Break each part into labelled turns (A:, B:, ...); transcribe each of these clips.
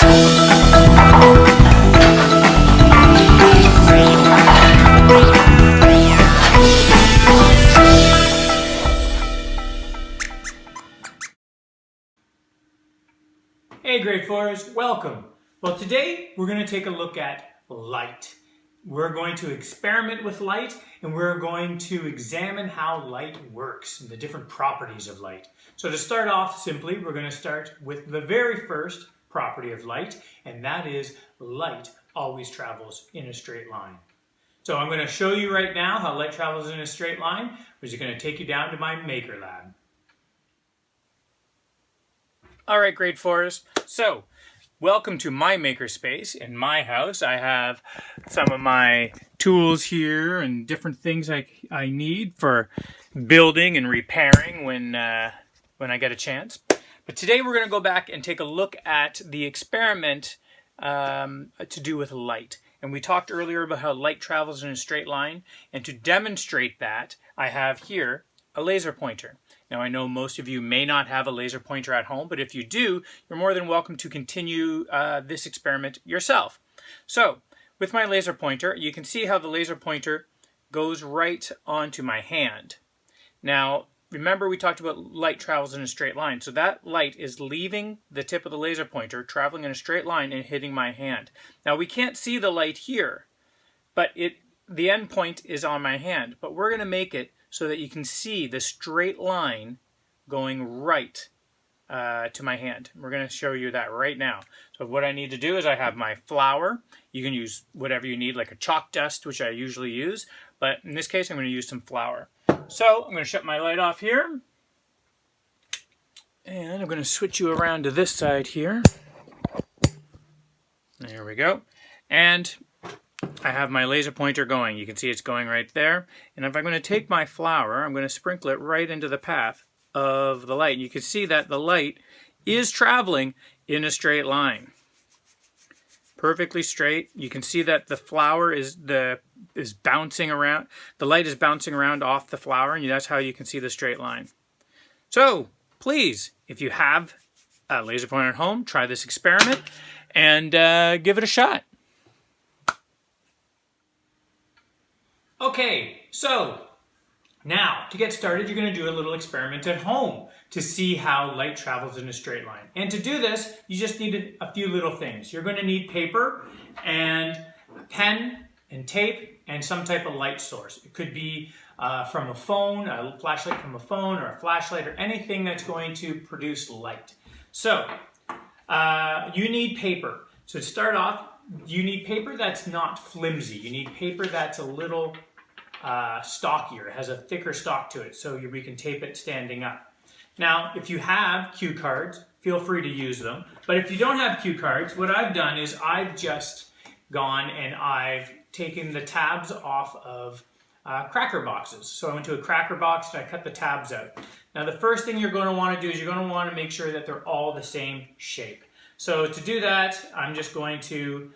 A: Hey grade 4s, welcome. Well, today we're going to take a look at light. We're going to experiment with light and we're going to examine how light works and the different properties of light. So to start off simply, we're going to start with the very first property of light, and that is light always travels in a straight line. So I'm going to show you right now how light travels in a straight line, which is going to take you down to my maker lab. Alright grade 4s, so welcome to my makerspace. In my house I have some of my tools here and different things I need for building and repairing when I get a chance. But today we're going to go back and take a look at the experiment to do with light. And we talked earlier about how light travels in a straight line, and to demonstrate that I have here a laser pointer. Now I know most of you may not have a laser pointer at home, but if you do, you're more than welcome to continue this experiment yourself. So with my laser pointer, you can see how the laser pointer goes right onto my hand. Now remember we talked about light travels in a straight line, so that light is leaving the tip of the laser pointer, traveling in a straight line and hitting my hand. Now we can't see the light here, but the end point is on my hand, but we're going to make it so that you can see the straight line going right to my hand. We're going to show you that right now. So what I need to do is I have my flour. You can use whatever you need, like a chalk dust, which I usually use, but in this case I'm going to use some flour. So I'm going to shut my light off here, and I'm going to switch you around to this side here. There we go. And I have my laser pointer going. You can see it's going right there. And if I'm going to take my flour, I'm going to sprinkle it right into the path of the light. And you can see that the light is traveling in a straight line. Perfectly straight. You can see that the flour is bouncing around. The light is bouncing around off the flour, and that's how you can see the straight line. So please, if you have a laser pointer at home, try this experiment and give it a shot. Okay, so now to get started, you're going to do a little experiment at home to see how light travels in a straight line. And to do this, you just need a few little things. You're going to need paper and a pen and tape and some type of light source. It could be from a phone, a flashlight from a phone, or a flashlight, or anything that's going to produce light. So you need paper. So to start off, you need paper that's not flimsy. You need paper that's a little stockier. It has a thicker stock to it, so we can tape it standing up. Now, if you have cue cards, feel free to use them. But if you don't have cue cards, what I've done is I've just gone and I've taken the tabs off of cracker boxes. So I went to a cracker box and I cut the tabs out. Now, the first thing you're going to want to do is you're going to want to make sure that they're all the same shape. So to do that, I'm just going to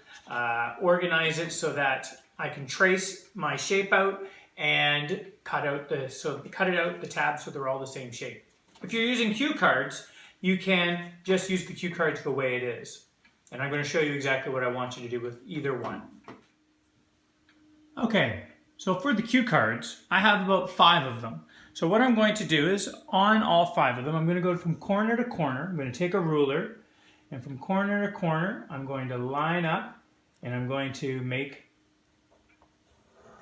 A: organize it so that I can trace my shape out and cut it out the tabs so they're all the same shape. If you're using cue cards, you can just use the cue cards the way it is. And I'm going to show you exactly what I want you to do with either one. Okay, so for the cue cards, I have about 5 of them. So what I'm going to do is on all 5 of them, I'm going to go from corner to corner. I'm going to take a ruler, and from corner to corner, I'm going to line up, and I'm going to make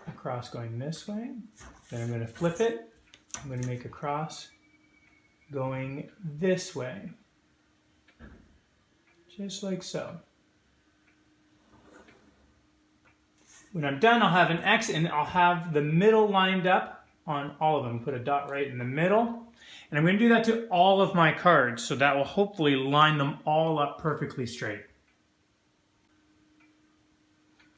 A: a cross going this way. Then I'm going to flip it. I'm going to make a cross going this way. Just like so. When I'm done, I'll have an X, and I'll have the middle lined up on all of them. Put a dot right in the middle. And I'm going to do that to all of my cards, so that will hopefully line them all up perfectly straight.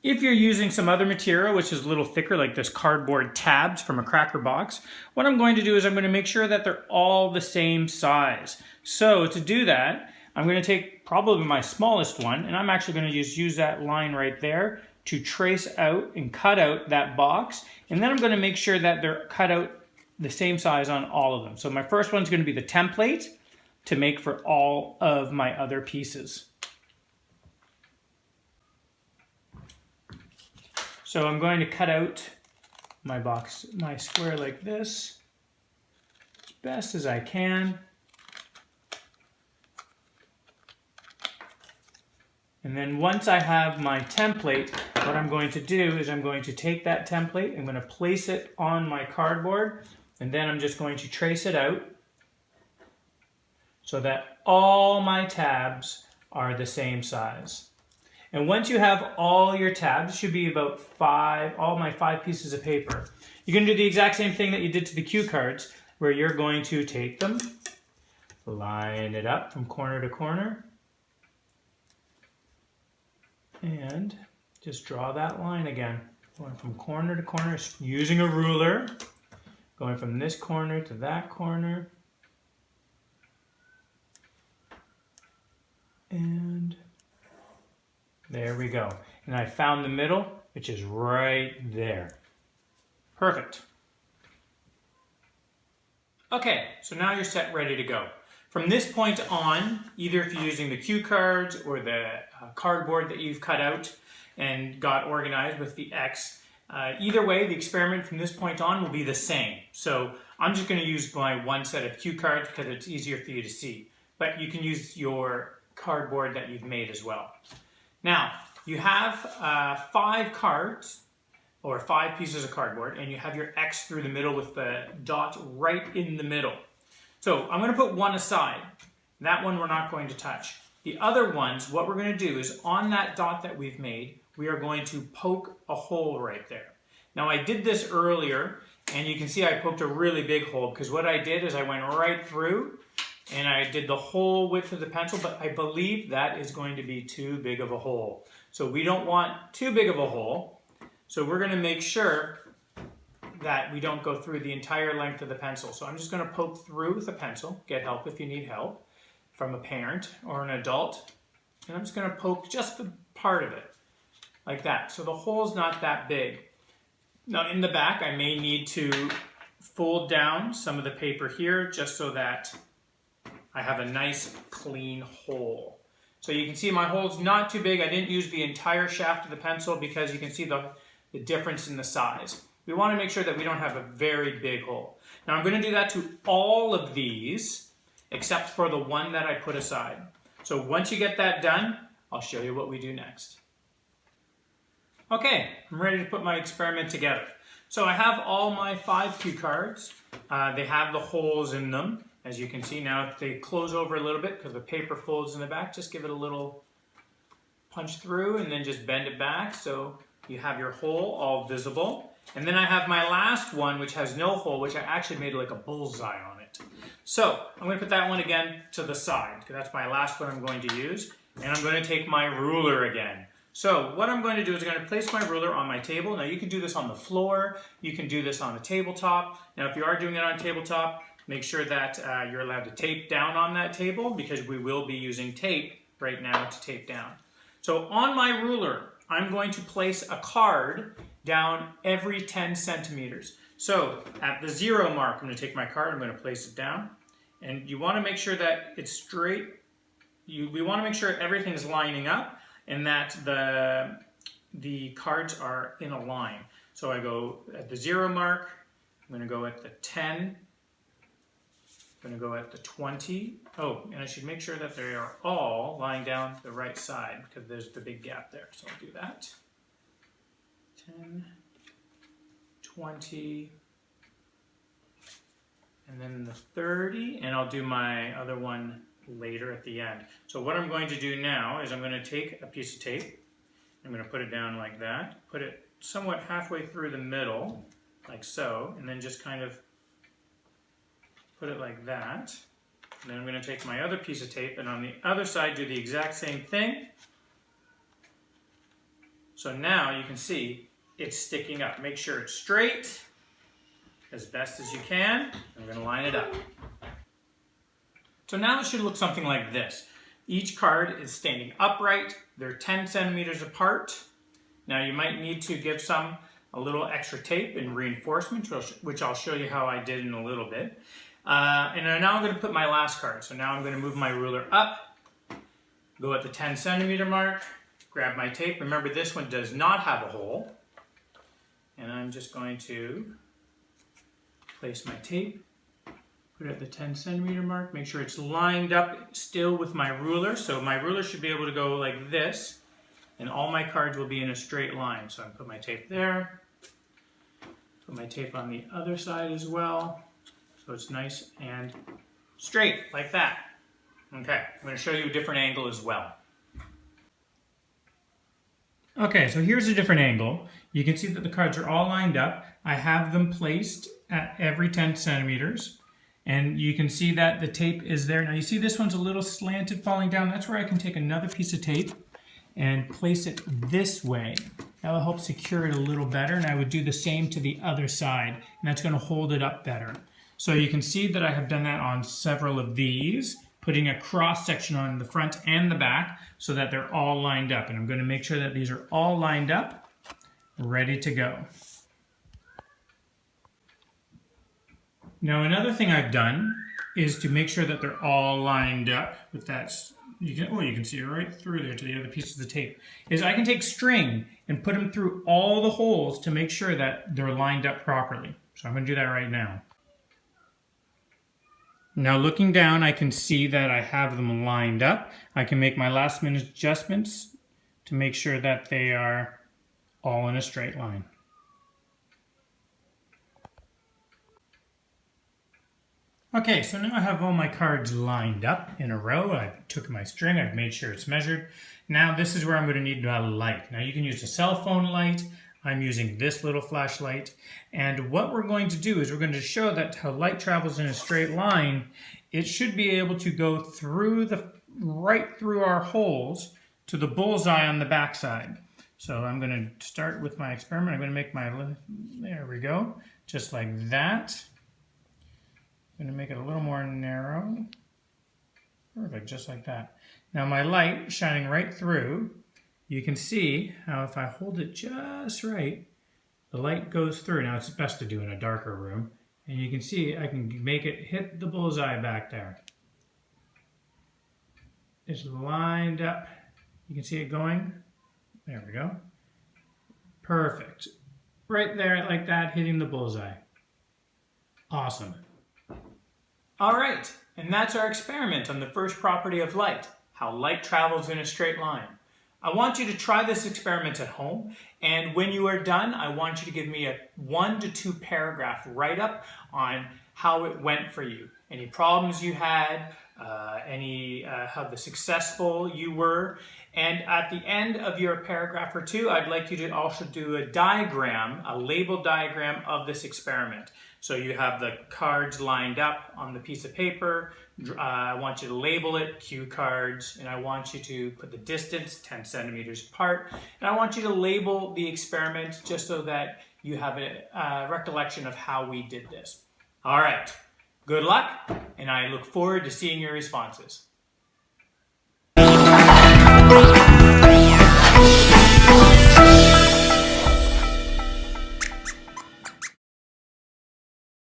A: If you're using some other material, which is a little thicker, like this cardboard tabs from a cracker box, what I'm going to do is I'm going to make sure that they're all the same size. So to do that, I'm going to take probably my smallest one, and I'm actually going to just use that line right there to trace out and cut out that box. And then I'm going to make sure that they're cut out the same size on all of them. So my first one's going to be the template to make for all of my other pieces. So I'm going to cut out my square like this as best as I can. And then once I have my template, what I'm going to do is I'm going to take that template, I'm going to place it on my cardboard, and then I'm just going to trace it out so that all my tabs are the same size. And once you have all your tabs, it should be about all my 5 pieces of paper. You're going to do the exact same thing that you did to the cue cards, where you're going to take them, line it up from corner to corner, and just draw that line again, going from corner to corner using a ruler, going from this corner to that corner, and there we go. And I found the middle, which is right there. Perfect. Okay, so now you're set, ready to go. From this point on, either if you're using the cue cards or the cardboard that you've cut out and got organized with the X, either way, the experiment from this point on will be the same. So I'm just going to use my one set of cue cards because it's easier for you to see. But you can use your cardboard that you've made as well. Now, you have 5 cards, or 5 pieces of cardboard, and you have your X through the middle with the dot right in the middle. So I'm going to put one aside. That one we're not going to touch. The other ones, what we're going to do is on that dot that we've made, we are going to poke a hole right there. Now I did this earlier, and you can see I poked a really big hole because what I did is I went right through and I did the whole width of the pencil, but I believe that is going to be too big of a hole. So we don't want too big of a hole. So we're going to make sure that we don't go through the entire length of the pencil. So I'm just going to poke through with a pencil. Get help if you need help from a parent or an adult. And I'm just going to poke just the part of it, like that. So the hole's not that big. Now in the back, I may need to fold down some of the paper here just so that I have a nice clean hole. So you can see my hole's not too big. I didn't use the entire shaft of the pencil because you can see the difference in the size. We want to make sure that we don't have a very big hole. Now I'm going to do that to all of these except for the one that I put aside. So once you get that done, I'll show you what we do next. Okay, I'm ready to put my experiment together. So I have all my 5 cue cards. They have the holes in them. As you can see now, they close over a little bit because the paper folds in the back. Just give it a little punch through and then just bend it back so you have your hole all visible. And then I have my last one, which has no hole, which I actually made like a bullseye on it. So I'm going to put that one again to the side, because that's my last one I'm going to use. And I'm going to take my ruler again. So what I'm going to do is I'm going to place my ruler on my table. Now you can do this on the floor, you can do this on the tabletop. Now if you are doing it on a tabletop, make sure that you're allowed to tape down on that table, because we will be using tape right now to tape down. So on my ruler, I'm going to place a card down every 10 centimeters. So at the 0 mark, I'm going to take my card, I'm going to place it down. And you want to make sure that it's straight. We want to make sure everything's lining up and that the cards are in a line. So I go at the 0 mark, I'm going to go at the 10, I'm going to go at the 20. Oh, and I should make sure that they are all lying down the right side because there's the big gap there. So I'll do that. 10, 20, and then the 30, and I'll do my other one later at the end. So what I'm going to do now is I'm going to take a piece of tape, I'm going to put it down like that, put it somewhat halfway through the middle, like so, and then just kind of put it like that. And then I'm going to take my other piece of tape and on the other side do the exact same thing. So now you can see it's sticking up. Make sure it's straight as best as you can. I'm going to line it up. So now it should look something like this. Each card is standing upright. They're 10 centimeters apart. Now you might need to give some a little extra tape and reinforcement, which I'll show you how I did in a little bit. And now I'm going to put my last card. So now I'm going to move my ruler up, go at the 10 centimeter mark, grab my tape. Remember, this one does not have a hole. And I'm just going to place my tape, put it at the 10 centimeter mark, make sure it's lined up still with my ruler. So my ruler should be able to go like this, and all my cards will be in a straight line. So I put my tape there, put my tape on the other side as well, so it's nice and straight, like that. Okay, I'm going to show you a different angle as well. Okay, so here's a different angle. You can see that the cards are all lined up. I have them placed at every 10 centimeters. And you can see that the tape is there. Now you see this one's a little slanted falling down. That's where I can take another piece of tape and place it this way. That will help secure it a little better. And I would do the same to the other side. And that's going to hold it up better. So you can see that I have done that on several of these, putting a cross section on the front and the back so that they're all lined up. And I'm going to make sure that these are all lined up, ready to go. Now another thing I've done is to make sure that they're all lined up with that. You can see it right through there to the other pieces of tape. Is I can take string and put them through all the holes to make sure that they're lined up properly. So I'm going to do that right now. Now looking down, I can see that I have them lined up. I can make my last minute adjustments to make sure that they are all in a straight line. Okay, so now I have all my cards lined up in a row. I took my string, I've made sure it's measured. Now this is where I'm going to need a light. Now you can use a cell phone light. I'm using this little flashlight. And what we're going to do is we're going to show that how light travels in a straight line. It should be able to go through right through our holes to the bullseye on the back side. So I'm going to start with my experiment. I'm going to make there we go, just like that. I'm going to make it a little more narrow. Perfect, just like that. Now my light shining right through, you can see how if I hold it just right, the light goes through. Now it's best to do in a darker room. And you can see I can make it hit the bullseye back there. It's lined up. You can see it going. There we go. Perfect. Right there like that, hitting the bullseye. Awesome. All right, and that's our experiment on the first property of light, how light travels in a straight line. I want you to try this experiment at home, and when you are done, I want you to give me a 1 to 2 paragraph write-up on how it went for you. Any problems you had, how successful you were, and at the end of your paragraph or two, I'd like you to also do a diagram, a label diagram of this experiment. So you have the cards lined up on the piece of paper. I want you to label it, cue cards, and I want you to put the distance, 10 centimeters apart. And I want you to label the experiment just so that you have a recollection of how we did this. All right, good luck, and I look forward to seeing your responses.